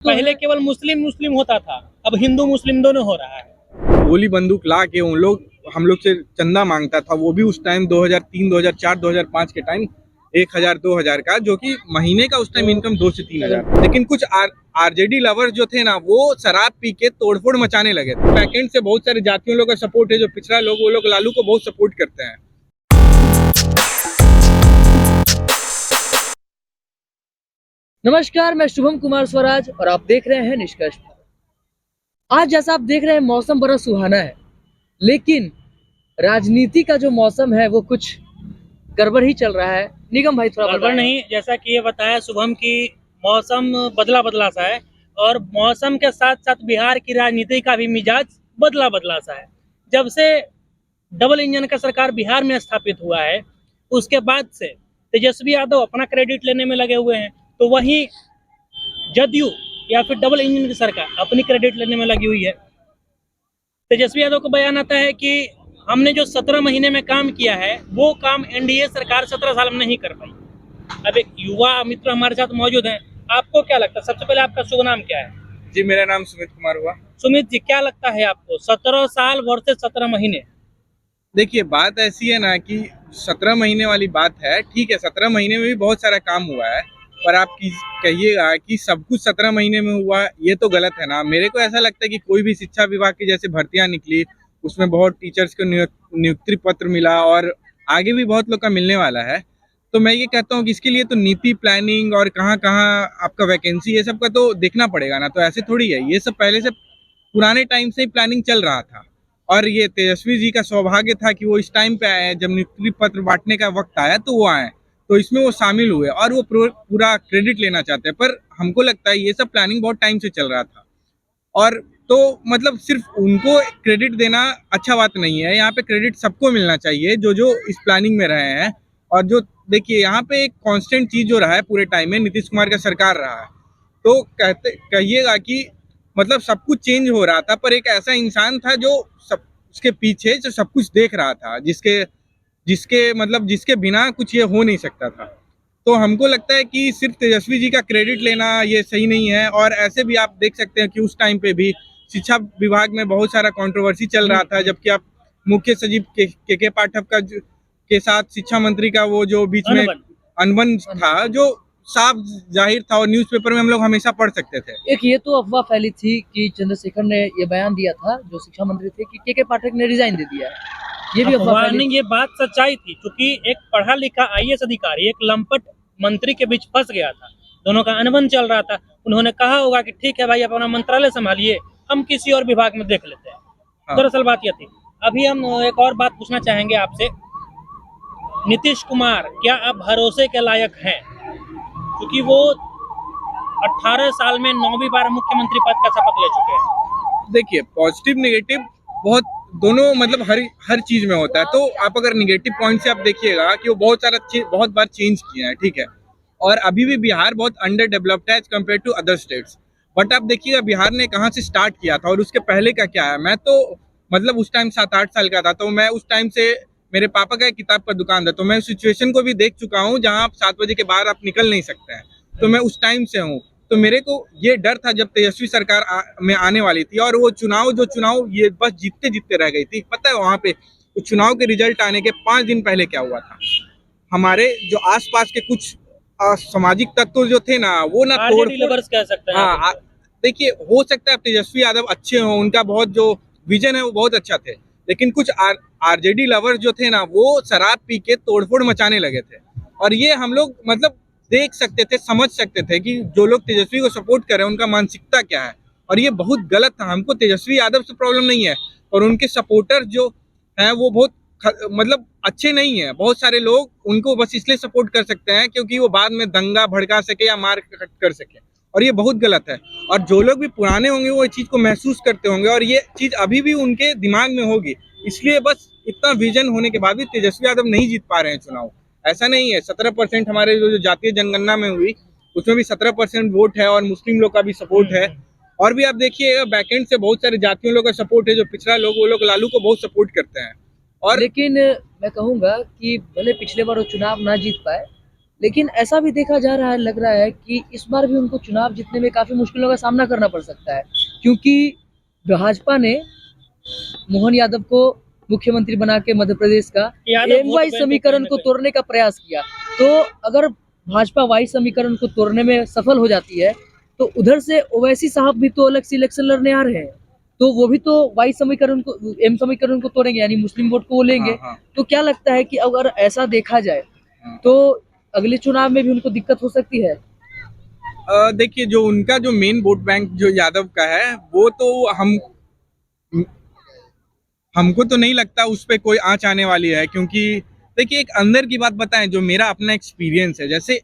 पहले केवल मुस्लिम मुस्लिम होता था, अब हिंदू मुस्लिम दोनों हो रहा है। गोली बंदूक ला के हम लोग से चंदा मांगता था, वो भी उस टाइम 2003, 2004, 2005 के टाइम 1000, 2000 का, जो कि महीने का उस टाइम इनकम 2 से 3000। लेकिन कुछ आरजेडी लवर्स जो थे ना, वो शराब पी के तोड़फोड़ मचाने लगे थे। बैकएंड से बहुत सारे जातियों लोग का सपोर्ट है, जो पिछड़ा लोग, वो लोग लालू को बहुत सपोर्ट करते हैं। नमस्कार, मैं शुभम कुमार स्वराज और आप देख रहे हैं निष्कर्ष। आज जैसा आप देख रहे हैं मौसम बड़ा सुहाना है, लेकिन राजनीति का जो मौसम है वो कुछ गड़बड़ ही चल रहा है। निगम भाई थोड़ा गड़बड़ नहीं, जैसा कि ये बताया शुभम की मौसम बदला बदला सा है, और मौसम के साथ साथ बिहार की राजनीति का भी मिजाज बदला बदला सा है। जब से डबल इंजन का सरकार बिहार में स्थापित हुआ है, उसके बाद से तेजस्वी यादव अपना क्रेडिट लेने में लगे हुए हैं, तो वहीं जदयू या फिर डबल इंजन की सरकार अपनी क्रेडिट लेने में लगी हुई है। तेजस्वी यादव को बयान आता है कि हमने जो 17 महीने में काम किया है, वो काम एनडीए सरकार 17 साल में नहीं कर पाई। अब एक युवा मित्र हमारे साथ मौजूद हैं। आपको क्या लगता है, सबसे पहले आपका शुभ नाम क्या है? जी, मेरा नाम सुमित कुमार हुआ। सुमित जी, क्या लगता है आपको 17 साल वर्सेस 17 महीने? देखिए, बात ऐसी है ना कि 17 महीने वाली बात है, ठीक है, 17 महीने में भी बहुत सारा काम हुआ है, पर आप कहिएगा कि सब कुछ 17 महीने में हुआ, ये तो गलत है ना। मेरे को ऐसा लगता है कि कोई भी शिक्षा विभाग की जैसे भर्तियां निकली, उसमें बहुत टीचर्स को नियुक्ति पत्र मिला, और आगे भी बहुत लोग का मिलने वाला है। तो मैं ये कहता हूँ कि इसके लिए तो नीति, प्लानिंग और कहाँ कहाँ आपका वैकेंसी, ये सब का तो देखना पड़ेगा ना। तो ऐसे थोड़ी है, ये सब पहले से पुराने टाइम से ही प्लानिंग चल रहा था। और ये तेजस्वी जी का सौभाग्य था कि वो इस टाइम पे आए, जब नियुक्ति पत्र बांटने का वक्त आया तो वो आए, तो इसमें वो शामिल हुए और वो पूरा क्रेडिट लेना चाहते हैं। पर हमको लगता है ये सब प्लानिंग बहुत टाइम से चल रहा था, और तो मतलब सिर्फ उनको क्रेडिट देना अच्छा बात नहीं है। यहाँ पे क्रेडिट सबको मिलना चाहिए जो जो इस प्लानिंग में रहे हैं। और जो देखिए, यहाँ पे एक कांस्टेंट चीज जो रहा है पूरे टाइम में, नीतीश कुमार का सरकार रहा है। तो कहिएगा कि मतलब सब कुछ चेंज हो रहा था, पर एक ऐसा इंसान था जो सब उसके पीछे जो सब कुछ देख रहा था, जिसके जिसके मतलब जिसके बिना कुछ ये हो नहीं सकता था। तो हमको लगता है कि सिर्फ तेजस्वी जी का क्रेडिट लेना ये सही नहीं है। और ऐसे भी आप देख सकते हैं कि उस टाइम पे भी शिक्षा विभाग में बहुत सारा कंट्रोवर्सी चल रहा था, जबकि आप मुख्य सचिव के पाठक के साथ शिक्षा मंत्री का वो जो बीच में अनबन था, जो साफ जाहिर था, और न्यूज़पेपर में हम लोग हमेशा पढ़ सकते थे। एक ये तो अफवाह फैली थी कि चंद्रशेखर ने ये बयान दिया था, जो शिक्षा मंत्री थे, कि के पाठक ने रिजाइन दे दिया है। ये भी अफवाह नहीं, ये बात सच्चाई थी, क्योंकि एक पढ़ा लिखा आईएएस अधिकारी एक लंपट मंत्री के बीच फंस गया था, दोनों का अनबन चल रहा था। उन्होंने कहा होगा कि ठीक है भाई, अपना मंत्रालय संभालिए, हम किसी और विभाग में देख लेते हैं। हाँ। दरअसल बात यह थी। अभी हम एक और बात पूछना चाहेंगे आपसे। नीतीश कुमार क्या अब भरोसे के लायक हैं? क्योंकि वो 18 साल में 9वीं बार मुख्यमंत्री पद का शपथ ले चुके हैं। देखिए, पॉजिटिव नेगेटिव बहुत दोनों मतलब हर चीज में होता है। तो आप अगर नेगेटिव पॉइंट से आप देखिएगा कि वो बहुत बार चेंज किए हैं, ठीक है, और अभी भी बिहार बहुत अंडर डेवलप्ड है as compare to other states. But आप देखिएगा बिहार ने कहाँ से स्टार्ट किया था और उसके पहले का क्या है। मैं तो मतलब उस टाइम 7-8 साल का था, तो मैं उस टाइम से, मेरे पापा का एक किताब का दुकान था, तो मैं उस सिचुएशन को भी देख चुका हूँ जहाँ आप 7 बजे के बाद आप निकल नहीं सकते हैं। तो मैं उस टाइम से हूँ। तो मेरे को ये डर था जब तेजस्वी सरकार में आने वाली थी, और वो चुनाव ये बस जीतते जीतते रह गई थी। पता है वहां पे तो चुनाव के रिजल्ट आने के 5 दिन पहले क्या हुआ था? हमारे जो आसपास के कुछ सामाजिक तत्व जो थे ना, वो ना कह सकते हैं। हाँ, देखिए, हो सकता है तेजस्वी यादव अच्छे हों, उनका बहुत जो विजन है वो बहुत अच्छा थे, लेकिन कुछ आरजेडी लवर्स जो थे ना, वो शराब पी के तोड़फोड़ मचाने लगे थे। और ये हम लोग मतलब देख सकते थे, समझ सकते थे कि जो लोग तेजस्वी को सपोर्ट कर रहे हैं उनका मानसिकता क्या है। और ये बहुत गलत था। हमको तेजस्वी यादव से प्रॉब्लम नहीं है, और उनके सपोर्टर जो हैं वो बहुत मतलब अच्छे नहीं है। बहुत सारे लोग उनको बस इसलिए सपोर्ट कर सकते हैं क्योंकि वो बाद में दंगा भड़का सके या मार कर सके, और ये बहुत गलत है। और जो लोग भी पुराने होंगे वो इस चीज को महसूस करते होंगे, और ये चीज अभी भी उनके दिमाग में होगी। इसलिए बस इतना विजन होने के बाद भी तेजस्वी यादव नहीं जीत पा रहे हैं चुनाव। ऐसा नहीं है। 17% हमारे जो जातीय जनगणना में हुई, उसमें भी 17% वोट है, और मुस्लिम लोग का भी सपोर्ट है। और भी आप देखिएगा, बैकएंड से बहुत सारे जातियों लोग का सपोर्ट है, जो पिछड़ा लोग, वो लोग लालू को बहुत सपोर्ट करते हैं। और लेकिन मैं कहूंगा कि भले पिछले बार वो चुनाव ना जीत पाए, लेकिन ऐसा भी देखा जा रहा है, लग रहा है कि इस बार भी उनको चुनाव जीतने में काफी मुश्किलों का सामना करना पड़ सकता है, क्योंकि भाजपा ने मोहन यादव को मुख्यमंत्री बना के मध्य प्रदेश का Yadav M vote Y bank को समीकरण कहीं को ना तोड़ने का प्रयास किया। तो अगर भाजपा वाई समीकरण को तोड़ने में सफल हो जाती है तो उधर से ओवैसी साहब भी तो अलग से इलेक्शन लड़ने आ रहे हैं, तो वो भी तो वाई समीकरण को एम समीकरण को तोड़ेंगे, यानी मुस्लिम वोट को वो लेंगे। हाँ हाँ तो क्या लगता है कि अगर ऐसा देखा जाए हाँ। तो अगले चुनाव में भी उनको दिक्कत हो सकती है? देखिए, जो उनका जो मेन वोट बैंक जो यादव का है, वो तो हमको तो नहीं लगता उस पे कोई आँच आने वाली है, क्योंकि देखिए, एक अंदर की बात बताएं, जो मेरा अपना एक्सपीरियंस है, जैसे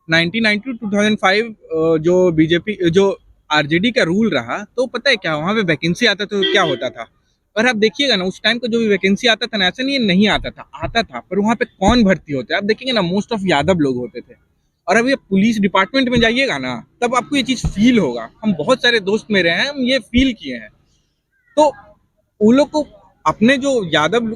1990 टू 2005 जो बीजेपी जो आरजेडी का रूल रहा, तो पता है क्या, वहां पे वैकेंसी आता तो क्या होता था। और आप देखिएगा ना, उस टाइम का जो भी वैकेंसी आता था ना, ऐसा नहीं है नहीं आता था, आता था, पर वहां पे कौन भर्ती होते हैं आप देखेंगे ना, मोस्ट ऑफ यादव लोग होते थे। और अब ये पुलिस डिपार्टमेंट में जाइएगा ना, तब आपको ये चीज फील होगा। हम बहुत सारे दोस्त मेरे हैं, हम ये फील किए हैं। तो उन लोग को, अपने जो यादव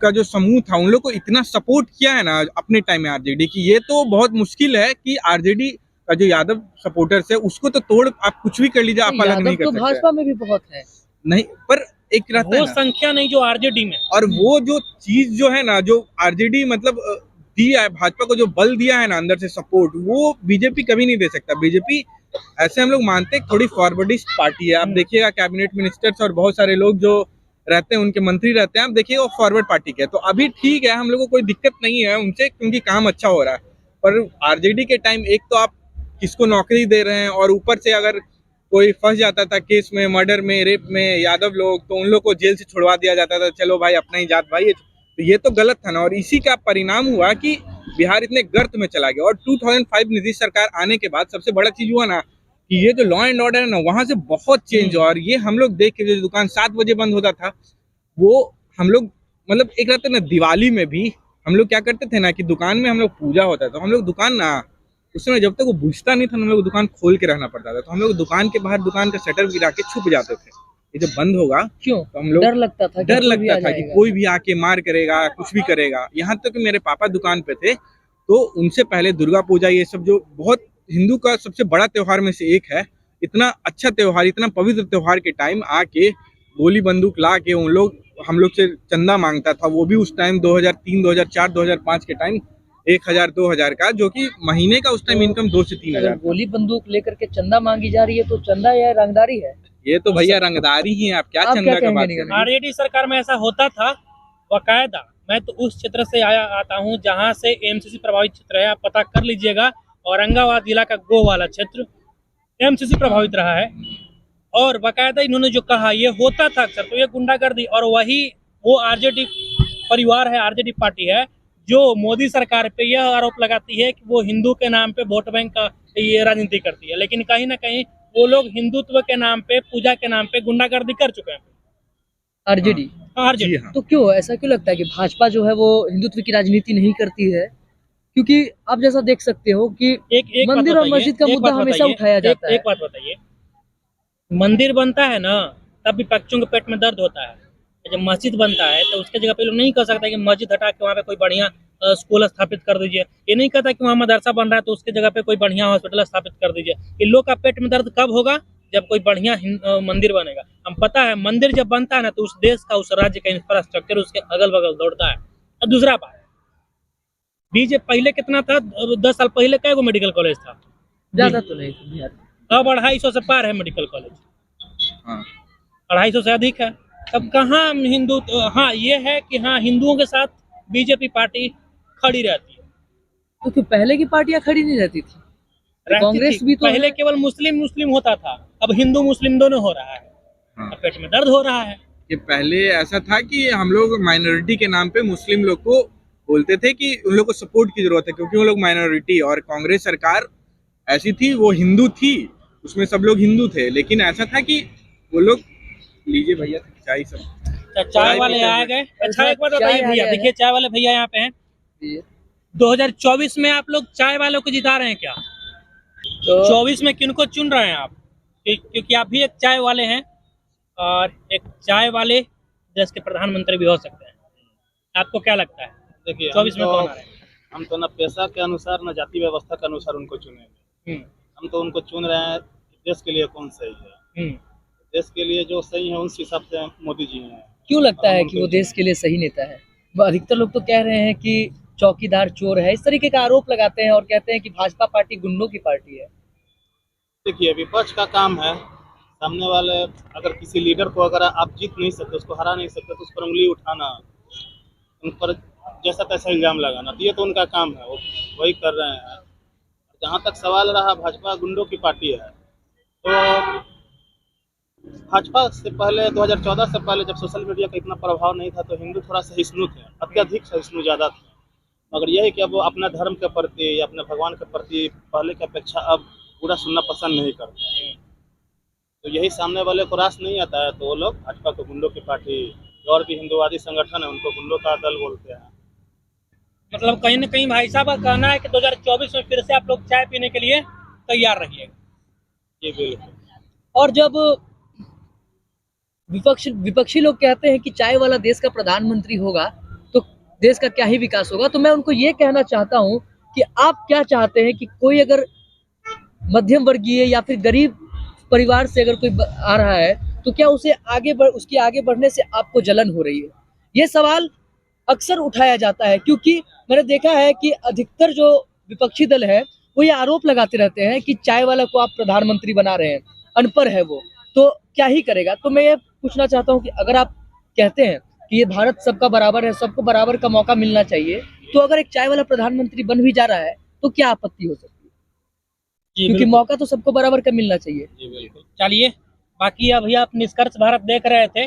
का जो समूह था, उन लोग को इतना सपोर्ट किया है ना अपने टाइम में आरजेडी की, ये तो बहुत मुश्किल है कि आरजेडी का जो यादव सपोर्टर्स है उसको तो तोड़ आप कुछ भी कर लीजिए, आप अलग यादव नहीं कर तो सकते। भाजपा में भी बहुत है। नहीं, पर एक रहता है वो ना, संख्या नहीं जो आरजेडी में। और वो जो चीज जो है ना, जो आरजेडी मतलब दिया है भाजपा को, जो बल दिया है ना अंदर से सपोर्ट, वो बीजेपी कभी नहीं दे सकता। बीजेपी, ऐसे हम लोग मानते हैं, थोड़ी फॉरवर्डिस्ट पार्टी है। आप देखिएगा कैबिनेट मिनिस्टर्स और बहुत सारे लोग जो रहते हैं, उनके मंत्री रहते हैं, आप देखिए वो फॉरवर्ड पार्टी के। तो अभी ठीक है, हम लोग को कोई दिक्कत नहीं है उनसे, क्योंकि काम अच्छा हो रहा है। पर आरजेडी के टाइम एक तो आप किसको नौकरी दे रहे हैं, और ऊपर से अगर कोई फंस जाता था केस में, मर्डर में, रेप में, यादव लोग, तो उन लोग को जेल से छुड़वा दिया जाता था, चलो भाई अपना ही जात भाई। तो ये तो गलत था ना, और इसी का परिणाम हुआ कि बिहार इतने गर्त में चला गया। और 2005 नीतीश सरकार आने के बाद सबसे बड़ा चीज हुआ ना, कि ये जो लॉ एंड ऑर्डर है ना, वहां से बहुत चेंज हुआ। और ये हम लोग देख के, जो दुकान 7 बजे बंद होता था, वो हम लोग, मतलब एक रहता ना, दिवाली में भी हम लोग क्या करते थे ना, कि दुकान में हम लोग पूजा होता था, तो हम लोग दुकान ना, उस समय जब तक वो बुझता नहीं था, हम लोग दुकान खोल के रहना पड़ता था। तो हम लोग दुकान के बाहर दुकान का शटर गिरा के छुप जाते थे, ये जब बंद होगा क्यों? तो हम लोग, डर लगता था कि डर कोई भी लगता आ था कि जाएगा। कोई भी आके मार करेगा, कुछ भी करेगा। यहाँ तक कि मेरे पापा दुकान पे थे, तो उनसे पहले दुर्गा पूजा, ये सब जो बहुत हिंदू का सबसे बड़ा त्योहार में से एक है, इतना अच्छा त्योहार, इतना पवित्र त्योहार के टाइम आके गोली बंदूक ला के उन लोग हम लोग से चंदा मांगता था। वो भी उस टाइम 2003, 2004, 2005 के टाइम 1,000, 2,000 का, जो कि महीने का उस टाइम इनकम 2 से 3 अगर हजार था। गोली बंदूक लेकर के चंदा मांगी जा रही है तो चंदा या रंगदारी है? ये तो भैया रंगदारी ही है, आप क्या आप क्या चंदा का कहेंगे बात निगम कर जी? रहे हैं। आरजेडी सरकार में ऐसा होता था बकायदा। मैं तो उस क्षेत्र से आता हूँ जहाँ से एमसीसी प्रभावित क्षेत्र है, आप पता कर लीजिएगा। औरंगाबाद जिला का गो वाला क्षेत्र एमसीसी प्रभावित रहा है। और बकायदा इन्होंने जो कहा ये होता था अक्सर, तो ये गुंडागर्दी। और वही वो आरजेडी परिवार है, आरजेडी पार्टी है, जो मोदी सरकार पे यह आरोप लगाती है कि वो हिंदू के नाम पे वोट बैंक का ये राजनीति करती है। लेकिन कहीं ना कहीं वो लोग हिंदुत्व के नाम पे, पूजा के नाम पे गुंडागर्दी कर चुके हैं। आरजेडी? जी आरजेडी हाँ। तो क्यों, ऐसा क्यों लगता है कि भाजपा जो है वो हिंदुत्व की राजनीति नहीं करती है? क्योंकि आप जैसा देख सकते हो कि एक एक बात मंदिर और बताइए, मस्जिद का एक मुद्दा बात हमेशा बताइए, उठाया जाता एक है। बात बताइए। मंदिर बनता है ना, तब भी बच्चों के पेट में दर्द होता है। जब मस्जिद बनता है तो उसके जगह पे लोग नहीं कह सकता कि मस्जिद हटा के वहाँ पे कोई बढ़िया स्कूल स्थापित कर दीजिए। ये नहीं कहता कि वहाँ मदरसा बन रहा है तो उसके जगह पे कोई बढ़िया हॉस्पिटल स्थापित कर दीजिए। इन लोग का पेट में दर्द कब होगा? जब कोई बढ़िया मंदिर बनेगा। हम पता है, मंदिर जब बनता है ना, तो उस देश का, उस राज्य का इंफ्रास्ट्रक्चर उसके अगल बगल दौड़ता है। और दूसरा बात, बीजे पहले कितना था? 10 साल पहले कै गो मेडिकल कॉलेज था? ज्यादा तो नहीं बिहार में। अब 250 से पार है मेडिकल कॉलेज, हाँ 250 से अधिक है। तब कहाँ हिंदू? हाँ, ये है कि हाँ, हिंदुओं के साथ बीजेपी पार्टी खड़ी रहती है। तो क्यों पहले की पार्टियां खड़ी नहीं रहती थी? रहती कांग्रेस थी। भी तो पहले है। केवल मुस्लिम मुस्लिम होता था, अब हिंदू मुस्लिम दोनों हो रहा है। हाँ। अब पेट में दर्द हो रहा है। कि पहले ऐसा था कि हम लोग माइनॉरिटी के नाम पे मुस्लिम लोग को बोलते थे कि उन लोग को सपोर्ट की जरूरत है, क्योंकि वो लोग माइनॉरिटी, और कांग्रेस सरकार ऐसी थी, वो हिंदू थी, उसमें सब लोग हिंदू थे। लेकिन ऐसा था कि वो लोग, लीजिए भैया चाय सब, चाय चाय वाले पीते आ हुए। गए। अच्छा, एक बात चाय बताइए आ भैया, गया है। देखिए चाय वाले भैया यहाँ पे हैं। ये 2024 में आप लोग चाय वालों को जिता रहे हैं क्या? तो 24 में किनको चुन रहे हैं आप? क्योंकि आप भी एक चाय वाले हैं, और एक चाय वाले देश के प्रधानमंत्री भी हो सकते हैं। आपको क्या लगता है? देखिए, 24 में कौन आ रहे हैं? हम तो न पेशा के अनुसार न जाति व्यवस्था के अनुसार उनको चुनेंगे। हम्म, हम तो उनको चुन रहे हैं देश के लिए कौन सही है। हम्म। देश के लिए जो सही है उस हिसाब से मोदी जी हैं। क्यों लगता और हम है उनको कि वो देश चुनेंगे। के लिए सही नेता है? वो अधिकतर लोग तो कह रहे हैं कि चौकीदार चोर है, इस तरीके का आरोप लगाते हैं और कहते हैं कि भाजपा पार्टी गुंडों की पार्टी है। देखिए विपक्ष का काम है सामने वाले अगर किसी लीडर को अगर आप जीत नहीं सकते उसको हरा नहीं सकते तो उस पर उंगली उठाना उन पर जैसा तैसा इल्जाम लगाना तो ये तो उनका काम है, वो वही कर रहे हैं। जहाँ तक सवाल रहा भाजपा गुंडों की पार्टी है तो भाजपा से पहले 2014 से पहले जब सोशल मीडिया का इतना प्रभाव नहीं था तो हिंदू थोड़ा सहिष्णु थे, अत्यधिक सहिष्णु ज़्यादा थे। मगर यही कि अब वो अपने धर्म के प्रति या अपने भगवान के प्रति पहले की अपेक्षा अब पूरा सुनना पसंद नहीं करते। तो यही सामने वाले को रास नहीं आता है तो वो लोग भाजपा को गुंडों की पार्टी, जो और भी हिंदुवादी संगठन है उनको गुंडों का दल बोलते हैं। मतलब कहीं ना कहीं भाई साहब का कहना है कि 2024 में फिर से आप लोग चाय पीने के लिए तैयार रहिएगा। ये बिल्कुल और जब विपक्षी लोग कहते हैं कि चाय वाला देश का प्रधानमंत्री होगा तो देश का क्या ही विकास होगा, तो मैं उनको ये कहना चाहता हूँ कि आप क्या चाहते हैं कि कोई अगर मध्यम वर्गीय या फिर गरीब परिवार से अगर कोई आ रहा है तो क्या उसे उसके आगे बढ़ने से आपको जलन हो रही है? ये सवाल अक्सर उठाया जाता है क्योंकि मैंने देखा है कि अधिकतर जो विपक्षी दल है वो ये आरोप लगाते रहते हैं कि चाय वाला को आप प्रधानमंत्री बना रहे हैं, अनपढ़ है वो, तो क्या ही करेगा। तो मैं ये पूछना चाहता हूँ कि अगर आप कहते हैं कि ये भारत सबका बराबर है, सबको बराबर का मौका मिलना चाहिए, तो अगर एक चाय वाला प्रधानमंत्री बन भी जा रहा है तो क्या आपत्ति हो सकती है? जी क्योंकि बिल्कुल। मौका तो सबको बराबर का मिलना चाहिए। जी बिल्कुल। चलिए, बाकी अभी आप निष्कर्ष भारत देख रहे थे,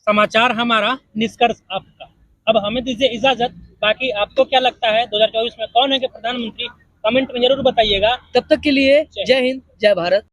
समाचार हमारा, निष्कर्ष आपका। अब हमें दीजिए इजाजत। बाकी आपको क्या लगता है 2024 में कौन है कि प्रधानमंत्री, कमेंट में जरूर बताइएगा। तब तक के लिए जय हिंद, जय भारत।